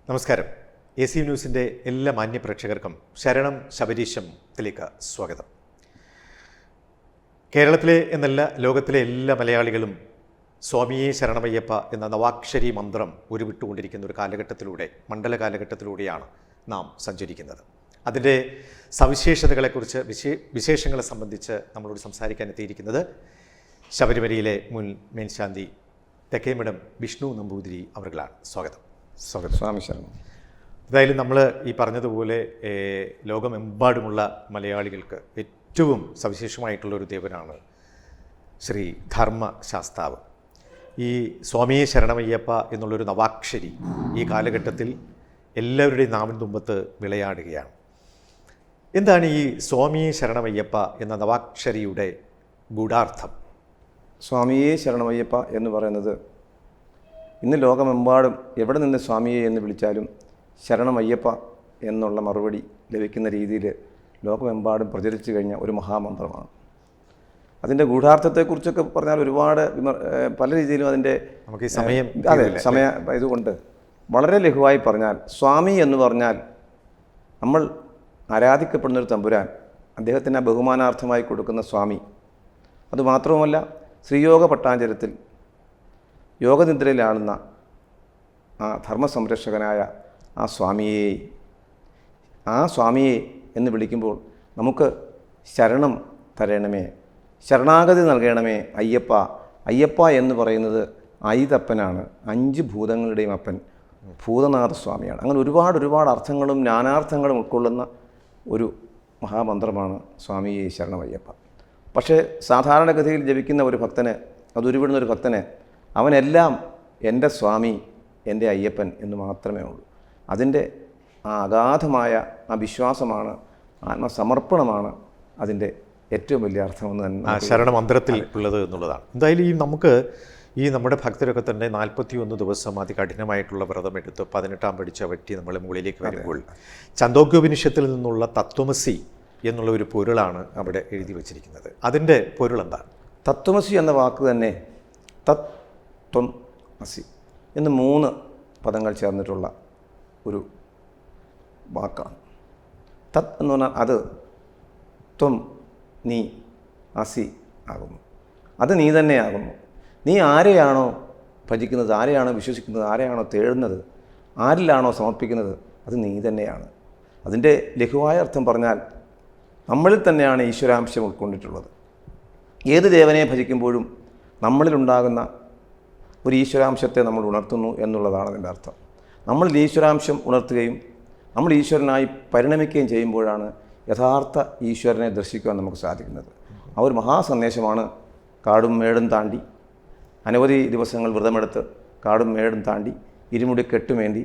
നമസ്കാരം. AC ന്യൂസിൻ്റെ എല്ലാ മാന്യപ്രേക്ഷകർക്കും ശരണം ശബരീശത്തിലേക്ക് സ്വാഗതം. കേരളത്തിലെ എന്നല്ല ലോകത്തിലെ എല്ലാ മലയാളികളും സ്വാമിയെ ശരണമയ്യപ്പ എന്ന നവാക്ഷരി മന്ത്രം ഉരുവിട്ടുകൊണ്ടിരിക്കുന്ന ഒരു കാലഘട്ടത്തിലൂടെ, മണ്ഡല കാലഘട്ടത്തിലൂടെയാണ് നാം സഞ്ചരിക്കുന്നത്. അതിൻ്റെ സവിശേഷതകളെക്കുറിച്ച്, വിശേഷങ്ങളെ സംബന്ധിച്ച് നമ്മളോട് സംസാരിക്കാൻ എത്തിയിരിക്കുന്നത് ശബരിമലയിലെ മുൻ മേൽശാന്തി തെക്കേമഠം വിഷ്ണു നമ്പൂതിരി അവർകളാണ്. സ്വാഗതം. സ്വാമി ശരണം. എന്തായാലും നമ്മൾ ഈ പറഞ്ഞതുപോലെ ലോകമെമ്പാടുമുള്ള മലയാളികൾക്ക് ഏറ്റവും സവിശേഷമായിട്ടുള്ളൊരു ദേവനാണ് ശ്രീ ധർമ്മശാസ്താവ്. ഈ സ്വാമിയെ ശരണമയ്യപ്പ എന്നുള്ളൊരു നവാക്ഷരി ഈ കാലഘട്ടത്തിൽ എല്ലാവരുടെയും നാവിൻ തുമ്പത്ത് വിളയാടുകയാണ്. എന്താണ് ഈ സ്വാമിയെ ശരണമയ്യപ്പ എന്ന നവാക്ഷരിയുടെ ഗൂഢാർത്ഥം? സ്വാമിയെ ശരണമയ്യപ്പ എന്ന് പറയുന്നത് ഇന്ന് ലോകമെമ്പാടും എവിടെ നിന്ന് സ്വാമിയെ എന്ന് വിളിച്ചാലും ശരണമയ്യപ്പ എന്നുള്ള മറുപടി ലഭിക്കുന്ന രീതിയിൽ ലോകമെമ്പാടും പ്രചരിച്ചു കഴിഞ്ഞ ഒരു മഹാമന്ത്രമാണ്. അതിൻ്റെ ഗൂഢാർത്ഥത്തെക്കുറിച്ചൊക്കെ പറഞ്ഞാൽ ഒരുപാട് പല രീതിയിലും അതിൻ്റെ നമുക്ക് ഈ സമയം ഇതുകൊണ്ട് വളരെ ലഘുവായി പറഞ്ഞാൽ, സ്വാമി എന്ന് പറഞ്ഞാൽ നമ്മൾ ആരാധിക്കപ്പെടുന്നൊരു തമ്പുരാൻ, അദ്ദേഹത്തിന് ബഹുമാനാർത്ഥമായി കൊടുക്കുന്ന സ്വാമി. അതുമാത്രവുമല്ല, ശ്രീയോഗ പട്ടാഞ്ചരത്തിൽ യോഗനിദ്രയിലാണെന്ന ആ ധർമ്മസംരക്ഷകനായ ആ സ്വാമിയെ എന്ന് വിളിക്കുമ്പോൾ നമുക്ക് ശരണം തരണമേ, ശരണാഗതി നൽകണമേ അയ്യപ്പ. അയ്യപ്പ എന്ന് പറയുന്നത് ഐതപ്പനാണ്, 5 ഭൂതങ്ങളുടെയും അപ്പൻ, ഭൂതനാഥ സ്വാമിയാണ്. അങ്ങനെ ഒരുപാട് അർത്ഥങ്ങളും നാനാർത്ഥങ്ങളും ഉൾക്കൊള്ളുന്ന ഒരു മഹാമന്ത്രമാണ് സ്വാമിയെ ശരണമയ്യപ്പ. പക്ഷേ സാധാരണഗതിയിൽ ജപിക്കുന്ന ഒരു ഭക്തന്, അത് ഉരുവിടുന്ന ഒരു ഭക്തന്, അവനെല്ലാം എൻ്റെ സ്വാമി, എൻ്റെ അയ്യപ്പൻ എന്ന് മാത്രമേ ഉള്ളൂ. അതിൻ്റെ ആ അഗാധമായ ആ വിശ്വാസമാണ്, ആത്മസമർപ്പണമാണ് അതിൻ്റെ ഏറ്റവും വലിയ അർത്ഥമെന്ന് തന്നെ ശരണമന്ത്രത്തിൽ ഉള്ളത് എന്നുള്ളതാണ്. എന്തായാലും നമ്മുടെ ഭക്തരൊക്കെ തന്നെ 41 ദിവസം അതികഠിനമായിട്ടുള്ള വ്രതമെടുത്ത് 18-ാം പടി ചവിട്ടി നമ്മൾ മുകളിലേക്ക് വരുമ്പോൾ ഛാന്തോക്യോപനിഷത്തിൽ നിന്നുള്ള തത്വമസി എന്നുള്ള ഒരു പൊരുളാണ് അവിടെ എഴുതി വച്ചിരിക്കുന്നത്. അതിൻ്റെ പൊരുൾ എന്താണ്? തത്വമസി എന്ന വാക്ക് തന്നെ തത് ത്വം അസി എന്ന് 3 പദങ്ങൾ ചേർന്നിട്ടുള്ള ഒരു വാക്കാണ്. തത് എന്ന് പറഞ്ഞാൽ അത്, ത്വം നീ, അസി ആകുന്നു, അത് നീ തന്നെയാകുന്നു. നീ ആരെയാണോ ഭജിക്കുന്നത്, ആരെയാണോ വിശ്വസിക്കുന്നത്, ആരെയാണോ തേടുന്നത്, ആരിലാണോ സമർപ്പിക്കുന്നത്, അത് നീ തന്നെയാണ്. അതിൻ്റെ ലഘുവായ അർത്ഥം പറഞ്ഞാൽ നമ്മളിൽ തന്നെയാണ് ഈശ്വരാംശം ഉൾക്കൊണ്ടിട്ടുള്ളത്. ഏത് ദേവനെ ഭജിക്കുമ്പോഴും നമ്മളിലുണ്ടാകുന്ന ഒരു ഈശ്വരാംശത്തെ നമ്മൾ ഉണർത്തുന്നു എന്നുള്ളതാണ് അതിൻ്റെ അർത്ഥം. നമ്മൾ ഈശ്വരാംശം ഉണർത്തുകയും നമ്മൾ ഈശ്വരനായി പരിണമിക്കുകയും ചെയ്യുമ്പോഴാണ് യഥാർത്ഥ ഈശ്വരനെ ദർശിക്കുവാൻ നമുക്ക് സാധിക്കുന്നത്. ആ ഒരു മഹാസന്ദേശമാണ് കാടും മേടും താണ്ടി അനവധി ദിവസങ്ങൾ വ്രതമെടുത്ത് കാടും മേടും താണ്ടി ഇരുമുടി കെട്ടുമേന്തി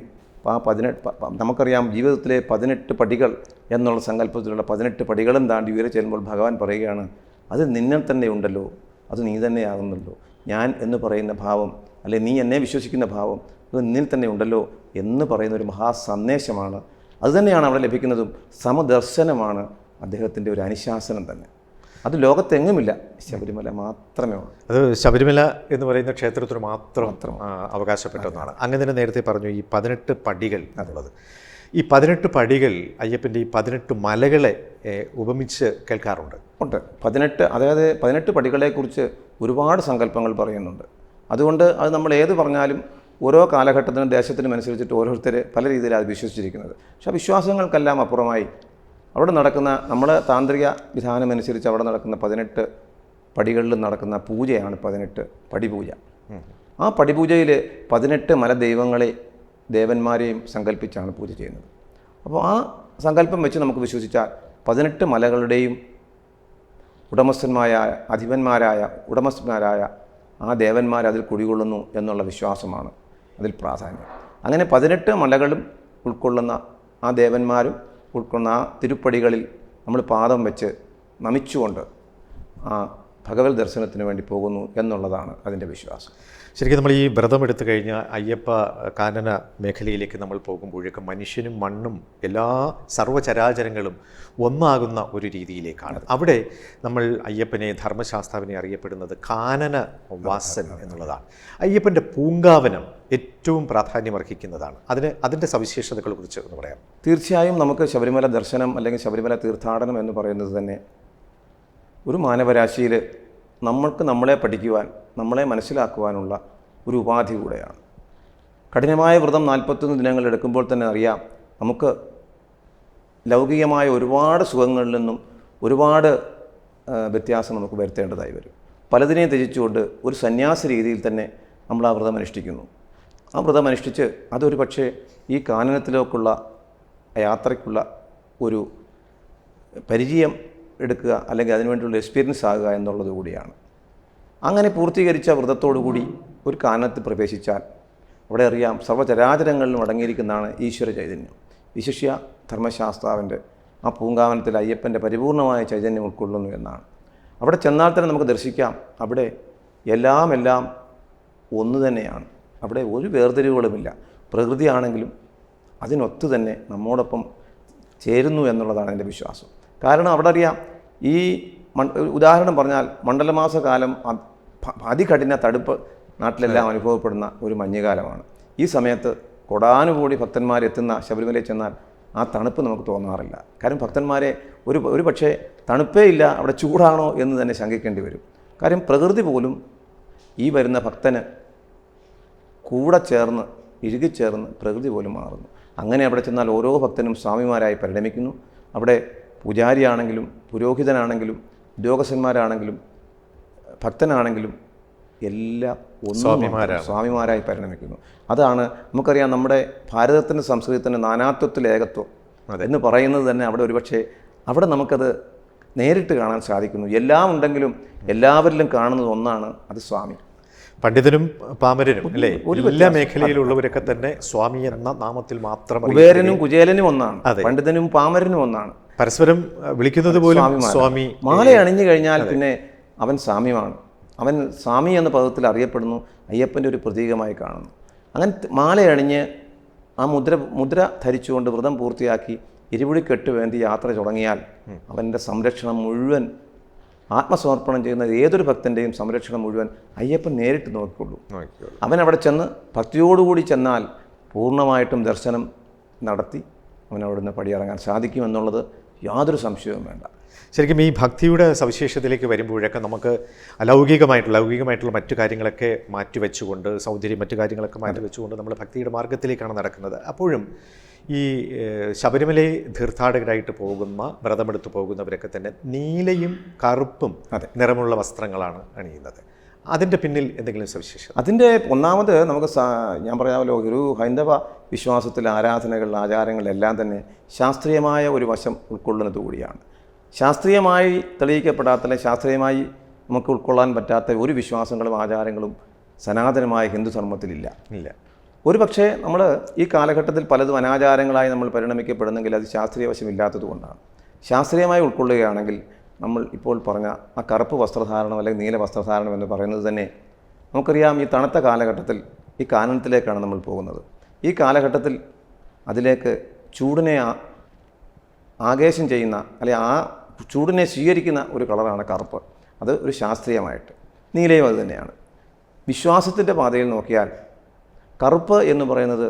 ആ 18 നമുക്കറിയാം, ജീവിതത്തിലെ 18 പടികൾ എന്നുള്ള സങ്കല്പത്തിലുള്ള 18 പടികളും താണ്ടി ഉയരെ ചെല്ലുമ്പോൾ ഭഗവാൻ പറയുകയാണ്, അത് നിന്നിൽ തന്നെ ഉണ്ടല്ലോ, അത് നീ തന്നെയാകുന്നുണ്ടല്ലോ. ഞാൻ എന്ന് പറയുന്ന ഭാവം, അല്ലെങ്കിൽ നീ എന്നെ വിശ്വസിക്കുന്ന ഭാവം, അത് നിന്നിൽ തന്നെ ഉണ്ടല്ലോ എന്ന് പറയുന്ന ഒരു മഹാസന്ദേശമാണ്. അതുതന്നെയാണ് അവിടെ ലഭിക്കുന്നതും. സമദർശനമാണ് അദ്ദേഹത്തിൻ്റെ ഒരു അനുശാസനം തന്നെ. അത് ലോകത്തെങ്ങുമില്ല, ശബരിമല മാത്രമേ ഉള്ളൂ. അത് ശബരിമല എന്ന് പറയുന്ന ക്ഷേത്രത്തിന് മാത്രം അവകാശപ്പെട്ടതാണ്. അങ്ങനെ തന്നെ നേരത്തെ പറഞ്ഞു ഈ 18 പടികൾ എന്നുള്ളത്. ഈ 18 പടികൾ, അയ്യപ്പൻ്റെ ഈ 18 മലകളെ ഉപമിച്ച് കേൾക്കാറുണ്ട്. 18 പടികളെക്കുറിച്ച് ഒരുപാട് സങ്കല്പങ്ങൾ പറയുന്നുണ്ട്. അതുകൊണ്ട് അത് നമ്മൾ ഏത് പറഞ്ഞാലും ഓരോ കാലഘട്ടത്തിനും ദേശത്തിനും അനുസരിച്ചിട്ട് ഓരോരുത്തർ പല രീതിയിൽ അത് വിശ്വസിച്ചിരിക്കുന്നത്. പക്ഷേ വിശ്വാസങ്ങൾക്കെല്ലാം അപ്പുറമായി അവിടെ നടക്കുന്ന, നമ്മുടെ താന്ത്രിക വിധാനമനുസരിച്ച് അവിടെ നടക്കുന്ന 18 പടികളിലും നടക്കുന്ന പൂജയാണ് 18 പടിപൂജ. ആ പടിപൂജയിൽ 18 മലദൈവങ്ങളെ, ദേവന്മാരെയും സങ്കല്പിച്ചാണ് പൂജ ചെയ്യുന്നത്. അപ്പോൾ ആ സങ്കല്പം വെച്ച് നമുക്ക് വിശ്വസിച്ചാൽ 18 മലകളുടെയും ഉടമസ്ഥന്മാരായ ആ ദേവന്മാർ അതിൽ കുടികൊള്ളുന്നു എന്നുള്ള വിശ്വാസമാണ് അതിൽ പ്രാധാന്യം. അങ്ങനെ 18 മലകളും ഉൾക്കൊള്ളുന്ന ആ ദേവന്മാരും ഉൾക്കൊള്ളുന്ന ആ തിരുപ്പടികളിൽ നമ്മൾ പാദം വെച്ച് നമിച്ചുകൊണ്ട് ആ ഭഗവത് ദർശനത്തിന് വേണ്ടി പോകുന്നു എന്നുള്ളതാണ് അതിൻ്റെ വിശ്വാസം. ശരിക്കും നമ്മൾ ഈ വ്രതം എടുത്തു കഴിഞ്ഞാൽ അയ്യപ്പ കാനന മേഖലയിലേക്ക് നമ്മൾ പോകുമ്പോഴേക്കും മനുഷ്യനും മണ്ണും എല്ലാ സർവ്വചരാചരങ്ങളും ഒന്നാകുന്ന ഒരു രീതിയിലേക്കാണ്. അവിടെ നമ്മൾ അയ്യപ്പനെ ധർമ്മശാസ്താവിനെ അറിയപ്പെടുന്നത് കാനന വാസൻ എന്നുള്ളതാണ്. അയ്യപ്പൻ്റെ പൂങ്കാവനം ഏറ്റവും പ്രാധാന്യമർഹിക്കുന്നതാണ്. അതിൻ്റെ സവിശേഷതകളെക്കുറിച്ച് ഒന്ന് പറയാം. തീർച്ചയായും നമുക്ക് ശബരിമല ദർശനം അല്ലെങ്കിൽ ശബരിമല തീർത്ഥാടനം എന്ന് പറയുന്നത് തന്നെ ഒരു മാനവരാശിയിൽ നമ്മൾക്ക് നമ്മളെ പഠിക്കുവാൻ, നമ്മളെ മനസ്സിലാക്കുവാനുള്ള ഒരു ഉപാധി കൂടെയാണ്. കഠിനമായ വ്രതം 41 ദിനങ്ങൾ എടുക്കുമ്പോൾ തന്നെ അറിയാം, നമുക്ക് ലൗകികമായ ഒരുപാട് സുഖങ്ങളിൽ നിന്നും ഒരുപാട് വ്യത്യാസം നമുക്ക് വരുത്തേണ്ടതായി വരും. പലതിനെയും ത്യജിച്ചുകൊണ്ട് ഒരു സന്യാസ രീതിയിൽ തന്നെ നമ്മൾ ആ വ്രതം അനുഷ്ഠിക്കുന്നു. ആ വ്രതം അനുഷ്ഠിച്ച് അതൊരു പക്ഷേ ഈ കാനനത്തിലേക്കുള്ള യാത്രയ്ക്കുള്ള ഒരു പരിചയം എടുക്കുക അല്ലെങ്കിൽ അതിനുവേണ്ടിയുള്ള എക്സ്പീരിയൻസ് ആകുക എന്നുള്ളത് കൂടിയാണ്. അങ്ങനെ പൂർത്തീകരിച്ച വ്രതത്തോടുകൂടി ഒരു കാനനത്തിൽ പ്രവേശിച്ചാൽ അവിടെ അറിയാം സർവ്വചരാചരങ്ങളിലും അടങ്ങിയിരിക്കുന്നതാണ് ഈശ്വര ചൈതന്യം. വിശിഷ്യ ധർമ്മശാസ്താവിൻ്റെ ആ പൂങ്കാവനത്തിൽ അയ്യപ്പൻ്റെ പരിപൂർണമായ ചൈതന്യം ഉൾക്കൊള്ളുന്നു എന്നാണ്. അവിടെ ചെന്നാൽ തന്നെ നമുക്ക് ദർശിക്കാം, അവിടെ എല്ലാം ഒന്ന് തന്നെയാണ്. അവിടെ ഒരു വേർതിരിവുകളുമില്ല. പ്രകൃതിയാണെങ്കിലും അതിനൊത്തു തന്നെ നമ്മോടൊപ്പം ചേരുന്നു എന്നുള്ളതാണ് എൻ്റെ വിശ്വാസം. കാരണം അവിടെ അറിയാം, ഈ ഉദാഹരണം പറഞ്ഞാൽ മണ്ഡലമാസ കാലം അതികഠിന തടുപ്പ് നാട്ടിലെല്ലാം അനുഭവപ്പെടുന്ന ഒരു മഞ്ഞുകാലമാണ്. ഈ സമയത്ത് കൊടാനുകൂടി ഭക്തന്മാരെത്തുന്ന ശബരിമലയിൽ ചെന്നാൽ ആ തണുപ്പ് നമുക്ക് തോന്നാറില്ല. കാരണം ഭക്തന്മാരെ ഒരു പക്ഷേ തണുപ്പേ ഇല്ല, അവിടെ ചൂടാണോ എന്ന് തന്നെ ശങ്കിക്കേണ്ടി വരും. കാര്യം പ്രകൃതി പോലും ഈ വരുന്ന ഭക്തന് കൂടെ ചേർന്ന് ഇഴുകിച്ചേർന്ന് പ്രകൃതി പോലും മാറുന്നു. അങ്ങനെ അവിടെ ചെന്നാൽ ഓരോ ഭക്തനും സ്വാമിമാരായി പരിണമിക്കുന്നു. അവിടെ പൂജാരിയാണെങ്കിലും പുരോഹിതനാണെങ്കിലും ഉദ്യോഗസ്ഥന്മാരാണെങ്കിലും ഭക്തനാണെങ്കിലും എല്ലാം സ്വാമിമാരായി പരിണമിക്കുന്നു. അതാണ് നമുക്കറിയാം, നമ്മുടെ ഭാരതത്തിൻ്റെ സംസ്കൃതത്തിൻ്റെ നാനാത്വത്തിൽ ഏകത്വം എന്ന് പറയുന്നത് തന്നെ അവിടെ ഒരുപക്ഷെ അവിടെ നമുക്കത് നേരിട്ട് കാണാൻ സാധിക്കുന്നു. എല്ലാം ഉണ്ടെങ്കിലും എല്ലാവരിലും കാണുന്നത് ഒന്നാണ്, അത് സ്വാമി. പണ്ഡിതനും പാമരനും അല്ലേ, എല്ലാ മേഖലയിലുള്ളവരൊക്കെ തന്നെ സ്വാമി എന്ന നാമത്തിൽ മാത്രം. കുബേരനും കുചേലനും ഒന്നാണ്, പണ്ഡിതനും പാമരനും ഒന്നാണ്. പരസ്പരം വിളിക്കുന്നത് പോലും സ്വാമി. മാല അണിഞ്ഞു കഴിഞ്ഞാൽ പിന്നെ അവൻ സ്വാമിയാണ്. അവൻ സ്വാമി എന്ന പദത്തിൽ അറിയപ്പെടുന്നു, അയ്യപ്പൻ്റെ ഒരു പ്രതീകമായി കാണുന്നു. അങ്ങനെ മാല അണിഞ്ഞ് ആ മുദ്ര ധരിച്ചുകൊണ്ട് വ്രതം പൂർത്തിയാക്കി ഇരുമുടിക്കെട്ട് വേണ്ടി യാത്ര തുടങ്ങിയാൽ അവൻ്റെ സംരക്ഷണം മുഴുവൻ, ആത്മസമർപ്പണം ചെയ്യുന്ന ഏതൊരു ഭക്തൻ്റെയും സംരക്ഷണം മുഴുവൻ അയ്യപ്പൻ നേരിട്ട് നോക്കിക്കൊള്ളൂ. അവൻ അവിടെ ചെന്ന് ഭക്തിയോടുകൂടി ചെന്നാൽ പൂർണ്ണമായിട്ടും ദർശനം നടത്തി അവൻ അവിടെ നിന്ന് പടിയിറങ്ങാൻ സാധിക്കുമെന്നുള്ളത് യാതൊരു സംശയവും വേണ്ട. ശരിക്കും ഈ ഭക്തിയുടെ സവിശേഷതയിലേക്ക് വരുമ്പോഴൊക്കെ നമുക്ക് ലൗകികമായിട്ടുള്ള മറ്റു കാര്യങ്ങളൊക്കെ മാറ്റിവെച്ചുകൊണ്ട്, സൗന്ദര്യം മറ്റു കാര്യങ്ങളൊക്കെ മാറ്റിവെച്ചുകൊണ്ട് നമ്മൾ ഭക്തിയുടെ മാർഗത്തിലേക്കാണ് നടക്കുന്നത്. അപ്പോഴും ഈ ശബരിമല തീർത്ഥാടകരായിട്ട് പോകുന്ന, വ്രതമെടുത്ത് പോകുന്നവരൊക്കെ തന്നെ നീലയും കറുപ്പും നിറമുള്ള വസ്ത്രങ്ങളാണ് അണിയുന്നത്. അതിൻ്റെ പിന്നിൽ എന്തെങ്കിലും സവിശേഷത? അതിൻ്റെ ഒന്നാമത് നമുക്ക് ഞാൻ പറയാമല്ലോ, ഒരു ഹൈന്ദവ വിശ്വാസത്തിൽ ആരാധനകൾ, ആചാരങ്ങളെല്ലാം തന്നെ ശാസ്ത്രീയമായ ഒരു വശം ഉൾക്കൊള്ളുന്നത് കൂടിയാണ്. ശാസ്ത്രീയമായി തെളിയിക്കപ്പെടാത്ത, അല്ലെങ്കിൽ ശാസ്ത്രീയമായി നമുക്ക് ഉൾക്കൊള്ളാൻ പറ്റാത്ത ഒരു വിശ്വാസങ്ങളും ആചാരങ്ങളും സനാതനമായ ഹിന്ദു ധർമ്മത്തിലില്ല. ഒരു പക്ഷേ നമ്മൾ ഈ കാലഘട്ടത്തിൽ പലതും അനാചാരങ്ങളായി നമ്മൾ പരിണമിക്കപ്പെടുന്നെങ്കിൽ അത് ശാസ്ത്രീയ വശമില്ലാത്തത് കൊണ്ടാണ്. ശാസ്ത്രീയമായി ഉൾക്കൊള്ളുകയാണെങ്കിൽ നമ്മൾ ഇപ്പോൾ പറഞ്ഞ ആ കറുപ്പ് വസ്ത്രധാരണം അല്ലെങ്കിൽ നീല വസ്ത്രധാരണം എന്ന് പറയുന്നത് തന്നെ നമുക്കറിയാം, ഈ തണുത്ത കാലഘട്ടത്തിൽ ഈ കാനനത്തിലേക്കാണ് നമ്മൾ പോകുന്നത്. ഈ കാലഘട്ടത്തിൽ അതിലേക്ക് ചൂടിനെ ആകേശം ചെയ്യുന്ന, അല്ലെങ്കിൽ ആ ചൂടിനെ സ്വീകരിക്കുന്ന ഒരു കളറാണ് കറുപ്പ്. അത് ഒരു ശാസ്ത്രീയമായിട്ട്. നീലയും അത് തന്നെയാണ്. വിശ്വാസത്തിൻ്റെ പാതയിൽ നോക്കിയാൽ കറുപ്പ് എന്ന് പറയുന്നത്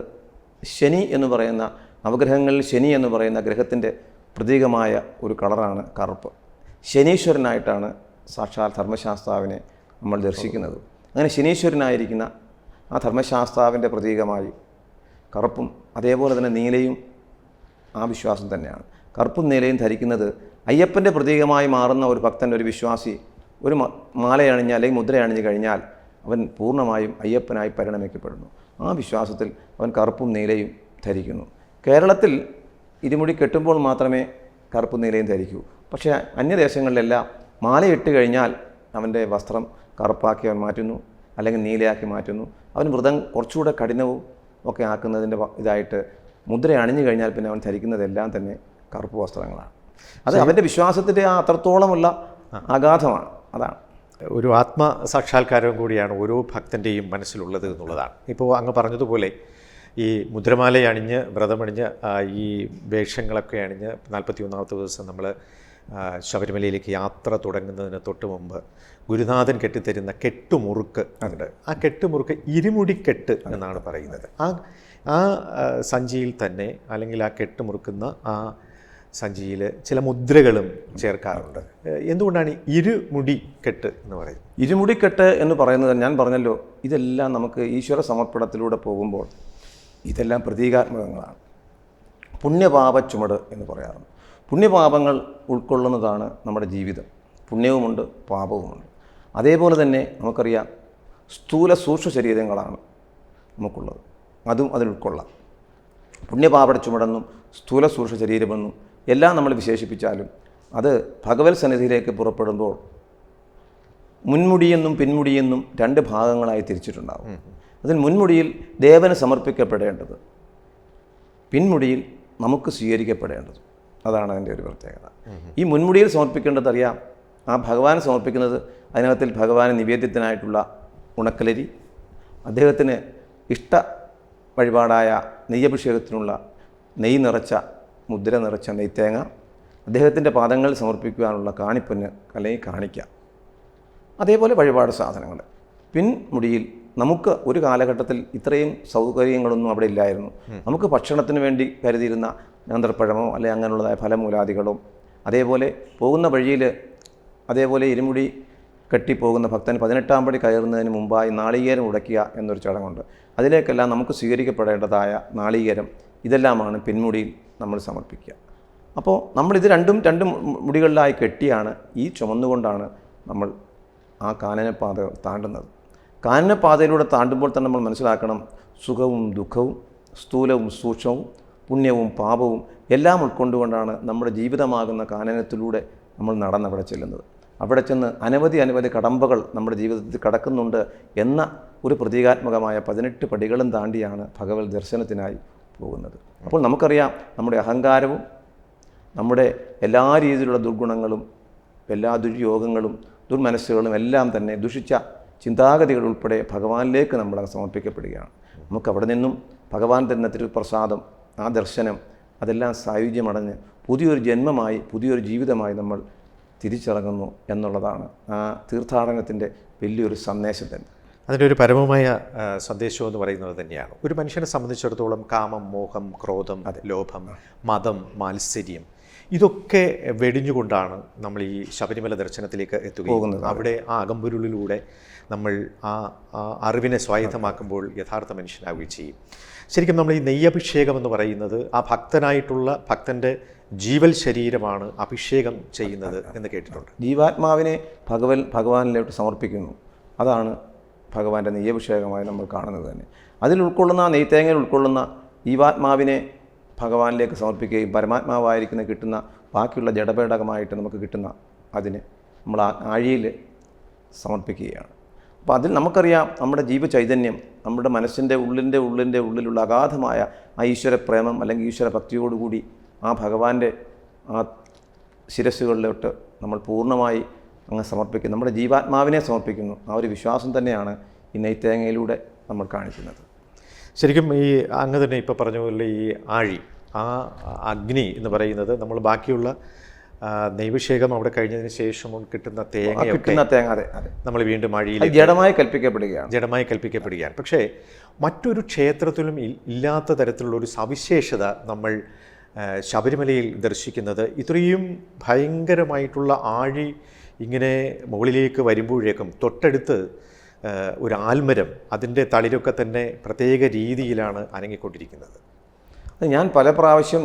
ശനി എന്ന് പറയുന്ന, നവഗ്രഹങ്ങളിൽ ശനി എന്ന് പറയുന്ന ഗ്രഹത്തിൻ്റെ പ്രതീകമായ ഒരു കളറാണ് കറുപ്പ്. ശനീശ്വരനായിട്ടാണ് സാക്ഷാൽ ധർമ്മശാസ്താവിനെ നമ്മൾ ദർശിക്കുന്നത്. അങ്ങനെ ശനീശ്വരനായിരിക്കുന്ന ആ ധർമ്മശാസ്താവിൻ്റെ പ്രതീകമായി കറുപ്പും അതേപോലെ തന്നെ നീലയും ആ വിശ്വാസം തന്നെയാണ്. കറുപ്പും നീലയും ധരിക്കുന്നത് അയ്യപ്പൻ്റെ പ്രതീകമായി മാറുന്ന ഒരു ഭക്തൻ, ഒരു വിശ്വാസി ഒരു മാലയണിഞ്ഞ് അല്ലെങ്കിൽ മുദ്രയണിഞ്ഞ് കഴിഞ്ഞാൽ അവൻ പൂർണ്ണമായും അയ്യപ്പനായി പരിണമിക്കപ്പെടുന്നു. ആ വിശ്വാസത്തിൽ അവൻ കറുപ്പും നീലയും ധരിക്കുന്നു. കേരളത്തിൽ ഇരുമുടി കെട്ടുമ്പോൾ മാത്രമേ കറുപ്പും നീലയും ധരിക്കൂ. പക്ഷേ അന്യദേശങ്ങളിലെല്ലാം മാലയിട്ട് കഴിഞ്ഞാൽ അവൻ്റെ വസ്ത്രം കറുപ്പാക്കി അവൻ മാറ്റുന്നു, അല്ലെങ്കിൽ നീലയാക്കി മാറ്റുന്നു. അവൻ വ്രതം കുറച്ചുകൂടെ കഠിനവും ഒക്കെ ആക്കുന്നതിൻ്റെ ഇതായിട്ട് മുദ്ര അണിഞ്ഞു കഴിഞ്ഞാൽ പിന്നെ അവൻ ധരിക്കുന്നതെല്ലാം തന്നെ കറുപ്പ് വസ്ത്രങ്ങളാണ്. അത് അവൻ്റെ വിശ്വാസത്തിൻ്റെ ആ അത്രത്തോളമുള്ള അഗാധമാണ്. അതാണ്. ഒരു ആത്മസാക്ഷാത്കാരവും കൂടിയാണ് ഓരോ ഭക്തൻ്റെയും മനസ്സിലുള്ളത് എന്നുള്ളതാണ്. ഇപ്പോൾ അങ്ങ് പറഞ്ഞതുപോലെ ഈ മുദ്രമാല അണിഞ്ഞ് വ്രതമണിഞ്ഞ് ഈ വേഷങ്ങളൊക്കെ അണിഞ്ഞ് 41ാമത്തെ ദിവസം നമ്മൾ ശബരിമലയിലേക്ക് യാത്ര തുടങ്ങുന്നതിന് തൊട്ട് മുമ്പ് ഗുരുനാഥൻ കെട്ടിത്തരുന്ന കെട്ടുമുറുക്ക് ഉണ്ട്. ആ കെട്ടുമുറുക്ക് ഇരുമുടിക്കെട്ട് എന്നാണ് പറയുന്നത്. ആ സഞ്ചിയിൽ തന്നെ, അല്ലെങ്കിൽ ആ കെട്ടുമുറുക്കുന്ന ആ സഞ്ചിയിൽ ചില മുദ്രകളും ചേർക്കാറുണ്ട്. എന്തുകൊണ്ടാണ് ഇരുമുടി കെട്ട് എന്ന് പറയുന്നത്? ഇരുമുടിക്കെട്ട് എന്ന് പറയുന്നത് ഞാൻ പറഞ്ഞല്ലോ, ഇതെല്ലാം നമുക്ക് ഈശ്വര സമർപ്പണത്തിലൂടെ പോകുമ്പോൾ ഇതെല്ലാം പ്രതീകാത്മകങ്ങളാണ്. പുണ്യപാപ ചുമട് എന്ന് പറയാറുണ്ട്. പുണ്യപാപങ്ങൾ ഉൾക്കൊള്ളുന്നതാണ് നമ്മുടെ ജീവിതം. പുണ്യവുമുണ്ട്, പാപവുമുണ്ട്. അതേപോലെ തന്നെ നമുക്കറിയാം സ്ഥൂല സൂക്ഷ്മ ശരീരങ്ങളാണ് നമുക്കുള്ളത്, അതും അതിൽ ഉൾക്കൊള്ളാം. പുണ്യപാപട ചുമടെന്നും സ്ഥൂല സൂക്ഷ്മ ശരീരമെന്നും എല്ലാം നമ്മൾ വിശേഷിപ്പിച്ചാലും അത് ഭഗവത് സന്നിധിയിലേക്ക് പുറപ്പെടുമ്പോൾ മുൻമുടിയെന്നും പിൻമുടിയെന്നും 2 ഭാഗങ്ങളായി തിരിച്ചിട്ടുണ്ടാകും. അതിൽ മുൻമുടിയിൽ ദേവന് സമർപ്പിക്കപ്പെടേണ്ടത്, പിൻമുടിയിൽ നമുക്ക് സ്വീകരിക്കപ്പെടേണ്ടത്. അതാണ് അതിൻ്റെ ഒരു പ്രത്യേകത. ഈ മുൻമുടിയിൽ സമർപ്പിക്കേണ്ടത് അറിയാം, ആ ഭഗവാന് സമർപ്പിക്കുന്നത് അതിനകത്തിൽ ഭഗവാന് നിവേദ്യത്തിനായിട്ടുള്ള ഉണക്കലരി, അദ്ദേഹത്തിന് ഇഷ്ട വഴിപാടായ നെയ്യഭിഷേകത്തിനുള്ള നെയ്യ് നിറച്ച മുദ്ര നിറച്ച നെയ്ത്തേങ്ങ, അദ്ദേഹത്തിൻ്റെ പാദങ്ങളിൽ സമർപ്പിക്കുവാനുള്ള കാണിപ്പൊന്ന് അല്ലെങ്കിൽ കാണിക്ക, അതേപോലെ വഴിപാട് സാധനങ്ങൾ. പിൻമുടിയിൽ നമുക്ക് ഒരു കാലഘട്ടത്തിൽ ഇത്രയും സൗകര്യങ്ങളൊന്നും അവിടെ ഇല്ലായിരുന്നു. നമുക്ക് ഭക്ഷണത്തിന് വേണ്ടി കരുതിയിരുന്ന നേന്ത്രപ്പഴമോ അല്ലെങ്കിൽ അങ്ങനെയുള്ളതായ ഫലമൂലാദികളോ, അതേപോലെ പോകുന്ന വഴിയിൽ അതേപോലെ ഇരുമുടി കെട്ടിപ്പോകുന്ന ഭക്തൻ 18ാം പടി കയറുന്നതിന് മുമ്പായി നാളികേരം ഉടയ്ക്കുക എന്നൊരു ചടങ്ങുണ്ട്. അതിലേക്കെല്ലാം നമുക്ക് സ്വീകരിക്കപ്പെടേണ്ടതായ നാളികേരം, ഇതെല്ലാമാണ് പിൻമുടിയിൽ നമ്മൾ സമർപ്പിക്കുക. അപ്പോൾ നമ്മളിത് രണ്ട് മുടികളിലായി കെട്ടിയാണ്, ഈ ചുമന്നുകൊണ്ടാണ് നമ്മൾ ആ കാനനപാത താണ്ടുന്നത്. കാനനപാതയിലൂടെ താണ്ടുമ്പോൾ തന്നെ നമ്മൾ മനസ്സിലാക്കണം, സുഖവും ദുഃഖവും സ്ഥൂലവും സൂക്ഷ്മവും പുണ്യവും പാപവും എല്ലാം ഉൾക്കൊണ്ടുകൊണ്ടാണ് നമ്മുടെ ജീവിതമാകുന്ന കാനനത്തിലൂടെ നമ്മൾ നടന്നവിടെ ചെല്ലുന്നത്. അവിടെ ചെന്ന് അനവധി കടമ്പകൾ നമ്മുടെ ജീവിതത്തിൽ കടക്കുന്നുണ്ട് എന്ന ഒരു പ്രതീകാത്മകമായ 18 പടികളും താണ്ടിയാണ് ഭഗവത് ദർശനത്തിനായി പോകുന്നത്. അപ്പോൾ നമുക്കറിയാം, നമ്മുടെ അഹങ്കാരവും നമ്മുടെ എല്ലാ രീതിയിലുള്ള ദുർഗുണങ്ങളും എല്ലാ ദുര്യോഗങ്ങളും ദുർമനസ്സുകളും എല്ലാം തന്നെ ദുഷിച്ച ചിന്താഗതികൾ ഉൾപ്പെടെ ഭഗവാനിലേക്ക് നമ്മൾ സമർപ്പിക്കപ്പെടുകയാണ്. നമുക്കവിടെ നിന്നും ഭഗവാൻ തരുന്ന തിരുപ്രസാദം, ആ ദർശനം, അതെല്ലാം സായുജ്യമടഞ്ഞ് പുതിയൊരു ജന്മമായി പുതിയൊരു ജീവിതമായി നമ്മൾ തിരിച്ചിറങ്ങുന്നു എന്നുള്ളതാണ് ആ തീർത്ഥാടനത്തിൻ്റെ വലിയൊരു സന്ദേശം തന്നെ. അതിൻ്റെ ഒരു പരമമായ സന്ദേശം എന്ന് പറയുന്നത് തന്നെയാണ്. ഒരു മനുഷ്യനെ സംബന്ധിച്ചിടത്തോളം കാമം, മോഹം, ക്രോധം, ലോഭം, മതം, മാത്സര്യം, ഇതൊക്കെ വെടിഞ്ഞുകൊണ്ടാണ് നമ്മൾ ഈ ശബരിമല ദർശനത്തിലേക്ക് എത്തുകയും അവിടെ ആ അകമ്പൊരുളിലൂടെ നമ്മൾ ആ അറിവിനെ സ്വായത്തമാക്കുമ്പോൾ യഥാർത്ഥ മനുഷ്യനാവുകയും ചെയ്യും. ശരിക്കും നമ്മൾ ഈ നെയ്യഭിഷേകം എന്ന് പറയുന്നത് ആ ഭക്തൻ്റെ ജീവൽ ശരീരമാണ് അഭിഷേകം ചെയ്യുന്നത് എന്ന് കേട്ടിട്ടുണ്ട്. ജീവാത്മാവിനെ ഭഗവാനിലോട്ട് സമർപ്പിക്കുന്നു. അതാണ് ഭഗവാന്റെ നെയ്യഭിഷേകമായി നമ്മൾ കാണുന്നത് തന്നെ. അതിൽ ഉൾക്കൊള്ളുന്ന നെയ്ത്തേങ്ങയിൽ ഉൾക്കൊള്ളുന്ന ജീവാത്മാവിനെ ഭഗവാനിലേക്ക് സമർപ്പിക്കുകയും പരമാത്മാവായിരിക്കുന്ന കിട്ടുന്ന ബാക്കിയുള്ള ജഡപേടകമായിട്ട് നമുക്ക് കിട്ടുന്ന അതിന് നമ്മൾ ആഴിയിൽ സമർപ്പിക്കുകയാണ്. അപ്പോൾ അതിൽ നമുക്കറിയാം, നമ്മുടെ ജീവചൈതന്യം, നമ്മുടെ മനസ്സിൻ്റെ ഉള്ളിലുള്ള അഗാധമായ ആ ഈശ്വര പ്രേമം അല്ലെങ്കിൽ ഈശ്വര ഭക്തിയോടുകൂടി ആ ഭഗവാന്റെ ആ ശിരസ്സുകളിലോട്ട് നമ്മൾ പൂർണ്ണമായി അങ്ങ് സമർപ്പിക്കുന്നു. നമ്മുടെ ജീവാത്മാവിനെ സമർപ്പിക്കുന്നു. ആ ഒരു വിശ്വാസം തന്നെയാണ് ഈ നെയ്ത്തേങ്ങയിലൂടെ നമ്മൾ കാണിക്കുന്നത്. ശരിക്കും ഈ അങ്ങ് തന്നെ ഇപ്പോൾ പറഞ്ഞ പോലെ ഈ ആഴി, ആ അഗ്നി എന്ന് പറയുന്നത് നമ്മൾ ബാക്കിയുള്ള നൈവേദ്യം അവിടെ കഴിഞ്ഞതിന് ശേഷം കിട്ടുന്ന തേങ്ങ അതെ നമ്മൾ വീണ്ടും ആഴിയിൽ ജഡമായി കൽപ്പിക്കപ്പെടുകയാണ്. പക്ഷേ മറ്റൊരു ക്ഷേത്രത്തിലും ഇല്ലാത്ത തരത്തിലുള്ള ഒരു സവിശേഷത നമ്മൾ ശബരിമലയിൽ ദർശിക്കുന്നത്, ഇത്രയും ഭയങ്കരമായിട്ടുള്ള ആഴി ഇങ്ങനെ മുകളിലേക്ക് വരുമ്പോഴേക്കും തൊട്ടടുത്ത് ഒരു ആൽമരം, അതിൻ്റെ തളിരൊക്കെ തന്നെ പ്രത്യേക രീതിയിലാണ് അനങ്ങിക്കൊണ്ടിരിക്കുന്നത്. ഞാൻ പല പ്രാവശ്യം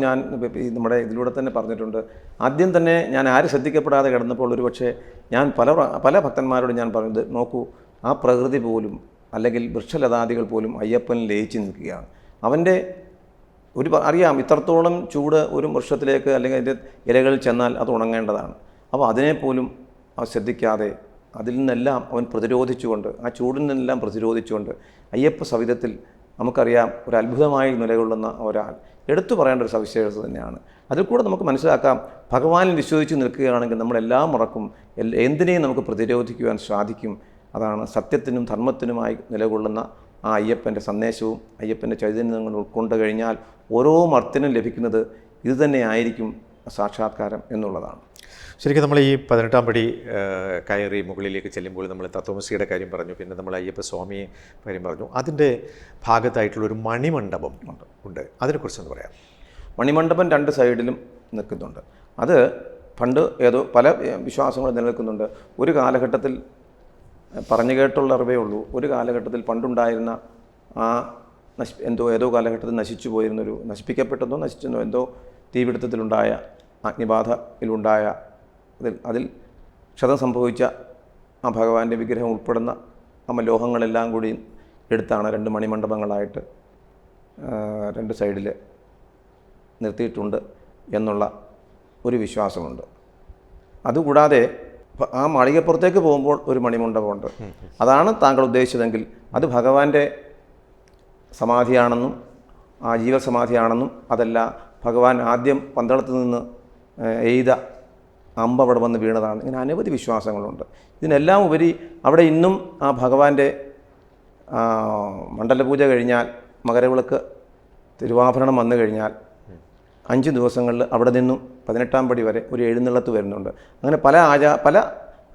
നമ്മുടെ ഇതിലൂടെ തന്നെ പറഞ്ഞിട്ടുണ്ട്. ആദ്യം തന്നെ ഞാൻ ആരും ശ്രദ്ധിക്കപ്പെടാതെ കിടന്നപ്പോൾ ഒരുപക്ഷെ ഞാൻ പല ഭക്തന്മാരോട് ഞാൻ പറഞ്ഞത്, നോക്കൂ, ആ പ്രകൃതി പോലും അല്ലെങ്കിൽ വൃക്ഷലതാദികൾ പോലും അയ്യപ്പനിൽ ലയിച്ച് നിൽക്കുകയാണ്. അവൻ്റെ അറിയാം, ഇത്രത്തോളം ചൂട് ഒരു വൃക്ഷത്തിലേക്ക് അല്ലെങ്കിൽ അതിൻ്റെ ഇലകളിൽ ചെന്നാൽ അത് ഉണങ്ങേണ്ടതാണ്. അപ്പോൾ അതിനെപ്പോലും അവൻ ശ്രദ്ധിക്കാതെ അതിൽ നിന്നെല്ലാം അവൻ പ്രതിരോധിച്ചുകൊണ്ട്, ആ ചൂടിൽ നിന്നെല്ലാം പ്രതിരോധിച്ചുകൊണ്ട് അയ്യപ്പ സവിധത്തിൽ നമുക്കറിയാം ഒരു അത്ഭുതമായി നിലകൊള്ളുന്ന ഒരാൾ എടുത്തു പറയേണ്ട ഒരു സവിശേഷത തന്നെയാണ്. അതിൽ കൂടെ നമുക്ക് മനസ്സിലാക്കാം, ഭഗവാനിൽ വിശ്വസിച്ച് നിൽക്കുകയാണെങ്കിൽ നമ്മളെല്ലാം മറക്കും, എന്തിനേയും നമുക്ക് പ്രതിരോധിക്കുവാൻ സാധിക്കും. അതാണ് സത്യത്തിനും ധർമ്മത്തിനുമായി നിലകൊള്ളുന്ന ആ അയ്യപ്പൻ്റെ സന്ദേശവും അയ്യപ്പൻ്റെ ചൈതന്യങ്ങൾ ഉൾക്കൊണ്ട് കഴിഞ്ഞാൽ ഓരോ മർത്തിനും ലഭിക്കുന്നത് ഇതുതന്നെ ആയിരിക്കും സാക്ഷാത്കാരം എന്നുള്ളതാണ്. ശരിക്കും നമ്മൾ ഈ 18-ാം പടി കയറി മുകളിലേക്ക് ചെല്ലുമ്പോൾ നമ്മൾ തത്വമസിയുടെ കാര്യം പറഞ്ഞു, പിന്നെ നമ്മൾ അയ്യപ്പ സ്വാമിയെ കാര്യം പറഞ്ഞു. അതിൻ്റെ ഭാഗത്തായിട്ടുള്ളൊരു മണിമണ്ഡപം ഉണ്ട്, അതിനെക്കുറിച്ചൊന്ന് പറയാം. മണിമണ്ഡപം 2 സൈഡിലും നിൽക്കുന്നുണ്ട്. അത് പണ്ട് ഏതോ പല വിശ്വാസങ്ങൾ നിലനിൽക്കുന്നുണ്ട്. ഒരു കാലഘട്ടത്തിൽ പറഞ്ഞു കേട്ടുള്ള അറിവേ ഉള്ളൂ. ഒരു കാലഘട്ടത്തിൽ പണ്ടുണ്ടായിരുന്ന ആ ഏതോ കാലഘട്ടത്തിൽ നശിച്ചു പോയിരുന്നൊരു, നശിപ്പിക്കപ്പെട്ടെന്നോ നശിച്ചെന്നോ എന്തോ തീപിടുത്തത്തിലുണ്ടായ, അഗ്നിബാധയിലുണ്ടായ അതിൽ ക്ഷതം സംഭവിച്ച ആ ഭഗവാന്റെ വിഗ്രഹം ഉൾപ്പെടുന്ന ലോഹങ്ങളെല്ലാം കൂടി എടുത്താണ് 2 മണിമണ്ഡപങ്ങളായിട്ട് 2 സൈഡിൽ നിർത്തിയിട്ടുണ്ട് എന്നുള്ള ഒരു വിശ്വാസമുണ്ട്. അതുകൂടാതെ ആ മാളികപ്പുറത്തേക്ക് പോകുമ്പോൾ ഒരു മണിമണ്ഡപമുണ്ട്. അതാണ് താങ്കൾ ഉദ്ദേശിച്ചതെങ്കിൽ അത് ഭഗവാന്റെ സമാധിയാണെന്നും ആ ജീവസമാധിയാണെന്നും അതല്ല ഭഗവാൻ ആദ്യം പന്തളത്ത് നിന്ന് എയ്ത അമ്പ് അവിടെ വന്ന് വീണതാണ്. ഇങ്ങനെ അനവധി വിശ്വാസങ്ങളുണ്ട്. ഇതിനെല്ലാം ഉപരി അവിടെ ഇന്നും ആ ഭഗവാന്റെ മണ്ഡലപൂജ കഴിഞ്ഞാൽ, മകരവിളക്ക് തിരുവാഭരണം വന്നു കഴിഞ്ഞാൽ 5 ദിവസങ്ങളിൽ അവിടെ നിന്നും 18-ാം പടി വരെ ഒരു എഴുന്നള്ളത്ത് വരുന്നുണ്ട്. അങ്ങനെ പല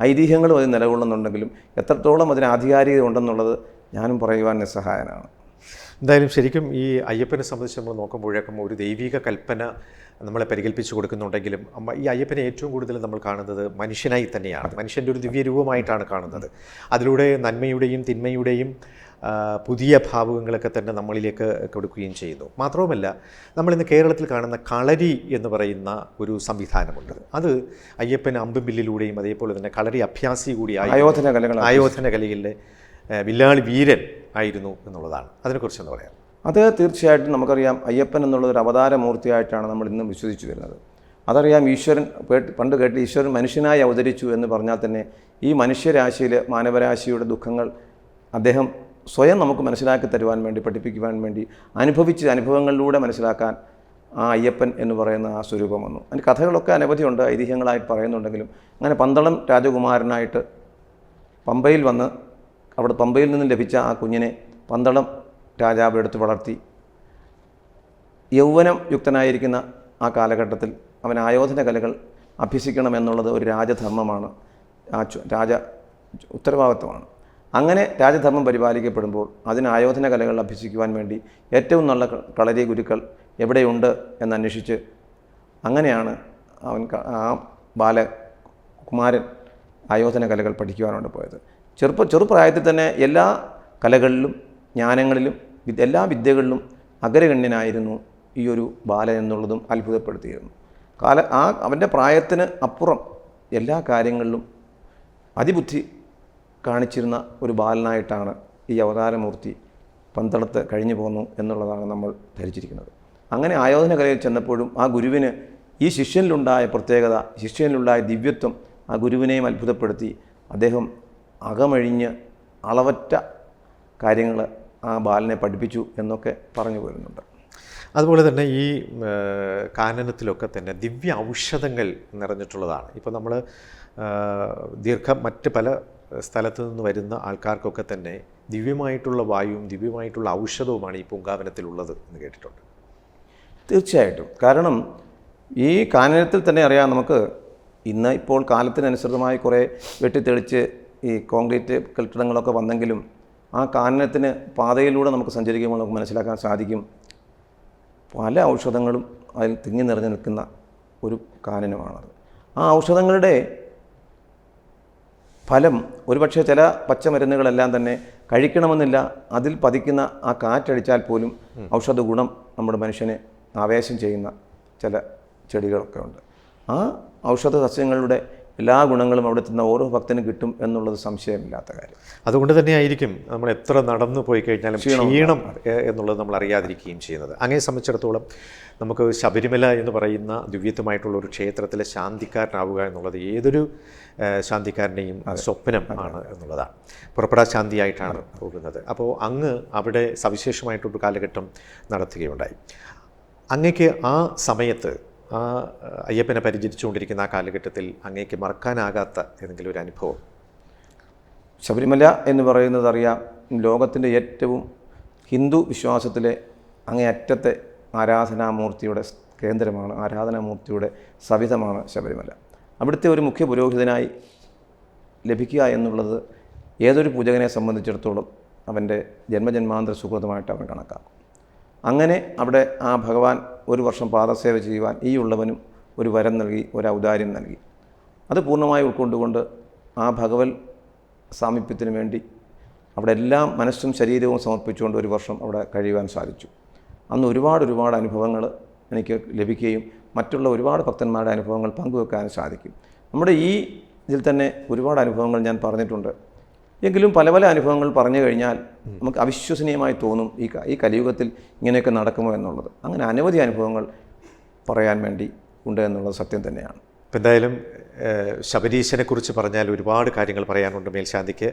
ഐതിഹ്യങ്ങളും അതിൽ നിലകൊള്ളുന്നുണ്ടെങ്കിലും എത്രത്തോളം അതിന് ആധികാരികത ഉണ്ടെന്നുള്ളത് ഞാനും പറയുവാൻ നിസ്സഹായനാണ്. എന്തായാലും ശരിക്കും ഈ അയ്യപ്പനെ സംബന്ധിച്ച് നമ്മൾ നോക്കുമ്പോഴേക്കും ഒരു ദൈവിക കൽപ്പന നമ്മളെ പരികൽപ്പിച്ചു കൊടുക്കുന്നുണ്ടെങ്കിലും ഈ അയ്യപ്പനെ ഏറ്റവും കൂടുതൽ നമ്മൾ കാണുന്നത് മനുഷ്യനായി തന്നെയാണ്, മനുഷ്യൻ്റെ ഒരു ദിവ്യരൂപമായിട്ടാണ് കാണുന്നത്. അതിലൂടെ നന്മയുടെയും തിന്മയുടെയും പുതിയ ഭാവുകങ്ങളൊക്കെ തന്നെ നമ്മളിലേക്ക് കൊടുക്കുകയും ചെയ്യുന്നു. മാത്രവുമല്ല, നമ്മളിന്ന് കേരളത്തിൽ കാണുന്ന കളരി എന്ന് പറയുന്ന ഒരു സംവിധാനമുണ്ട്. അത് അയ്യപ്പൻ അമ്പും അതേപോലെ തന്നെ കളരി അഭ്യാസി കൂടിയായി ആയോധന കലയിലെ വില്ലാളി വീരൻ ആയിരുന്നു എന്നുള്ളതാണ്. അതിനെക്കുറിച്ചൊന്ന് പറയാം. അത് തീർച്ചയായിട്ടും നമുക്കറിയാം, അയ്യപ്പൻ എന്നുള്ളതൊരു അവതാരമൂർത്തിയായിട്ടാണ് നമ്മൾ ഇന്നും വിശ്വസിച്ചു വരുന്നത്. അതറിയാം, ഈശ്വരൻ പണ്ട് കേട്ട് ഈശ്വരൻ മനുഷ്യനായി അവതരിച്ചു എന്ന് പറഞ്ഞാൽ തന്നെ ഈ മനുഷ്യരാശിയിൽ മാനവരാശിയുടെ ദുഃഖങ്ങൾ അദ്ദേഹം സ്വയം നമുക്ക് മനസ്സിലാക്കി തരുവാൻ വേണ്ടി, പഠിപ്പിക്കുവാൻ വേണ്ടി, അനുഭവങ്ങളിലൂടെ മനസ്സിലാക്കാൻ ആ അയ്യപ്പൻ എന്ന് പറയുന്ന ആ സ്വരൂപം വന്നു. അതിന് കഥകളൊക്കെ അനവധിയുണ്ട്, ഐതിഹ്യങ്ങളായിട്ട് പറയുന്നുണ്ടെങ്കിലും അങ്ങനെ പന്തളം രാജകുമാരനായിട്ട് പമ്പയിൽ വന്ന് അവിടെ പമ്പയിൽ നിന്നും ലഭിച്ച ആ കുഞ്ഞിനെ പന്തളം രാജാവ് എടുത്ത് വളർത്തി യൗവനം യുക്തനായിരിക്കുന്ന ആ കാലഘട്ടത്തിൽ അവൻ ആയോധന കലകൾ അഭ്യസിക്കണമെന്നുള്ളത് ഒരു രാജധർമ്മമാണ്, രാജ ഉത്തരവാദിത്വമാണ്. അങ്ങനെ രാജധർമ്മം പരിപാലിക്കപ്പെടുമ്പോൾ അതിന് ആയോധന കലകൾ അഭ്യസിക്കുവാൻ വേണ്ടി ഏറ്റവും നല്ല കളരി ഗുരുക്കൾ എവിടെയുണ്ട് എന്നന്വേഷിച്ച് അങ്ങനെയാണ് അവൻ ആ ബാലകുമാരൻ ആയോധന കലകൾ പഠിക്കുവാനാണ് പോയത്. ചെറുപ്രായത്തിൽ തന്നെ എല്ലാ കലകളിലും ജ്ഞാനങ്ങളിലും എല്ലാ വിദ്യകളിലും അഗ്രഗണ്യനായിരുന്നു ഈ ഒരു ബാലൻ എന്നുള്ളതും അത്ഭുതപ്പെടുത്തിയിരുന്നു. അവൻ്റെ പ്രായത്തിന് അപ്പുറം എല്ലാ കാര്യങ്ങളിലും അതിബുദ്ധി കാണിച്ചിരുന്ന ഒരു ബാലനായിട്ടാണ് ഈ അവതാരമൂർത്തി പന്തളത്ത് കഴിഞ്ഞു പോന്നു എന്നുള്ളതാണ് നമ്മൾ ധരിച്ചിരിക്കുന്നത്. അങ്ങനെ ആയോധന കലയിൽ ചെന്നപ്പോഴും ആ ഗുരുവിന് ഈ ശിഷ്യനിലുണ്ടായ പ്രത്യേകത, ശിഷ്യനിലുണ്ടായ ദിവ്യത്വം ആ ഗുരുവിനെയും അത്ഭുതപ്പെടുത്തി. അദ്ദേഹം അകമഴിഞ്ഞ് അളവറ്റ കാര്യങ്ങൾ ആ ബാലനെ പഠിപ്പിച്ചു എന്നൊക്കെ പറഞ്ഞു പോരുന്നുണ്ട്. അതുപോലെ തന്നെ ഈ കാനനത്തിലൊക്കെ തന്നെ ദിവ്യ ഔഷധങ്ങൾ നിറഞ്ഞിട്ടുള്ളതാണ്. ഇപ്പോൾ നമ്മൾ മറ്റ് പല സ്ഥലത്തു നിന്ന് വരുന്ന ആൾക്കാർക്കൊക്കെ തന്നെ ദിവ്യമായിട്ടുള്ള വായുവും ദിവ്യമായിട്ടുള്ള ഔഷധവുമാണ് ഈ പൂങ്കാവനത്തിലുള്ളത് എന്ന് കേട്ടിട്ടുണ്ട്. തീർച്ചയായിട്ടും. കാരണം ഈ കാനനത്തിൽ തന്നെ അറിയാം, നമുക്ക് ഇന്ന് ഇപ്പോൾ കാലത്തിനനുസൃതമായി കുറേ വെട്ടിത്തെളിച്ച് ഈ കോൺക്രീറ്റ് കെട്ടിടങ്ങളൊക്കെ വന്നെങ്കിലും ആ കാനനത്തിന് പാതയിലൂടെ നമുക്ക് സഞ്ചരിക്കുമ്പോൾ നമുക്ക് മനസ്സിലാക്കാൻ സാധിക്കും പല ഔഷധങ്ങളും അതിൽ തിങ്ങി നിറഞ്ഞു നിൽക്കുന്ന ഒരു കാനനമാണത്. ആ ഔഷധങ്ങളുടെ ഫലം ഒരുപക്ഷെ ചില പച്ചമരുന്നുകളെല്ലാം തന്നെ കഴിക്കണമെന്നില്ല, അതിൽ പതിക്കുന്ന ആ കാറ്റടിച്ചാൽ പോലും ഔഷധ ഗുണം നമ്മുടെ മനുഷ്യനെ ആവേശം ചെയ്യുന്ന ചില ചെടികളൊക്കെ ഉണ്ട്. ആ ഔഷധ സസ്യങ്ങളുടെ എല്ലാ ഗുണങ്ങളും അവിടെ എത്തുന്ന ഓരോ ഭക്തനും കിട്ടും എന്നുള്ളത് സംശയമില്ലാത്ത കാര്യം. അതുകൊണ്ട് തന്നെയായിരിക്കും നമ്മൾ എത്ര നടന്നു പോയി കഴിഞ്ഞാലും ക്ഷീണം എന്നുള്ളത് നമ്മൾ അറിയാതിരിക്കുകയും ചെയ്യുന്നത്. അങ്ങയെ സംബന്ധിച്ചിടത്തോളം നമുക്ക് ശബരിമല എന്ന് പറയുന്ന ദിവ്യത്വമായിട്ടുള്ള ഒരു ക്ഷേത്രത്തിലെ ശാന്തിക്കാരനാവുക എന്നുള്ളത് ഏതൊരു ശാന്തിക്കാരൻ്റെയും സ്വപ്നം ആണ് എന്നുള്ളതാണ്. പുറപ്പെടാ ശാന്തിയായിട്ടാണ് പോകുന്നത്. അപ്പോൾ അങ്ങ് അവിടെ സവിശേഷമായിട്ടൊരു കാലഘട്ടം നടത്തുകയുണ്ടായി. അങ്ങയ്ക്ക് ആ സമയത്ത് ആ അയ്യപ്പനെ പരിചരിച്ചുകൊണ്ടിരിക്കുന്ന ആ കാലഘട്ടത്തിൽ അങ്ങേക്ക് മറക്കാനാകാത്ത ഏതെങ്കിലും ഒരു അനുഭവം? ശബരിമല എന്ന് പറയുന്നത് അറിയാം, ലോകത്തിൻ്റെ ഏറ്റവും ഹിന്ദു വിശ്വാസത്തിലെ അങ്ങേയറ്റത്തെ ആരാധനാമൂർത്തിയുടെ കേന്ദ്രമാണ്, ആരാധനാമൂർത്തിയുടെ സവിധമാണ് ശബരിമല. അവിടുത്തെ ഒരു മുഖ്യ പുരോഹിതനായി ലഭിക്കുക എന്നുള്ളത് ഏതൊരു പൂജകനെ സംബന്ധിച്ചിടത്തോളം അവൻ്റെ ജന്മജന്മാന്തര സുഹൃതമായിട്ട് അവൻ കണക്കാക്കും. അങ്ങനെ അവിടെ ആ ഭഗവാൻ ഒരു വർഷം പാദസേവ ചെയ്യുവാൻ ഈ ഉള്ളവനും ഒരു വരം നൽകി, ഒരു ഔദാര്യം നൽകി. അത് പൂർണ്ണമായി ഉൾക്കൊണ്ടുകൊണ്ട് ആ ഭഗവത് സാമീപ്യത്തിന് വേണ്ടി അവിടെ എല്ലാം മനസ്സും ശരീരവും സമർപ്പിച്ചുകൊണ്ട് ഒരു വർഷം അവിടെ കഴിയുവാൻ സാധിച്ചു. അന്ന് ഒരുപാട് അനുഭവങ്ങൾ എനിക്ക് ലഭിക്കുകയും മറ്റുള്ള ഒരുപാട് ഭക്തന്മാരുടെ അനുഭവങ്ങൾ പങ്കുവെക്കാൻ സാധിക്കും. നമ്മുടെ ഈ ഇതിൽ തന്നെ ഒരുപാട് അനുഭവങ്ങൾ ഞാൻ പറഞ്ഞിട്ടുണ്ട്. എങ്കിലും പല അനുഭവങ്ങൾ പറഞ്ഞു കഴിഞ്ഞാൽ നമുക്ക് അവിശ്വസനീയമായി തോന്നും ഈ കലിയുഗത്തിൽ ഇങ്ങനെയൊക്കെ നടക്കുമോ എന്നുള്ളത്. അങ്ങനെ അനവധി അനുഭവങ്ങൾ പറയാൻ വേണ്ടി ഉണ്ട് എന്നുള്ളത് സത്യം തന്നെയാണ്. ഇപ്പം എന്തായാലും ശബരീശനെക്കുറിച്ച് പറഞ്ഞാൽ ഒരുപാട് കാര്യങ്ങൾ പറയാനുണ്ട് മേൽശാന്തിക്ക്.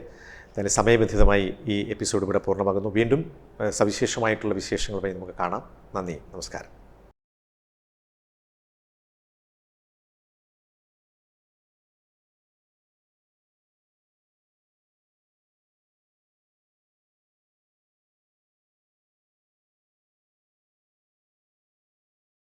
അതിന് സമയബന്ധിതമായി ഈ എപ്പിസോഡ് ഇവിടെ പൂർണ്ണമാകുന്നു. വീണ്ടും സവിശേഷമായിട്ടുള്ള വിശേഷങ്ങളുമായി നമുക്ക് കാണാം. നന്ദി, നമസ്കാരം.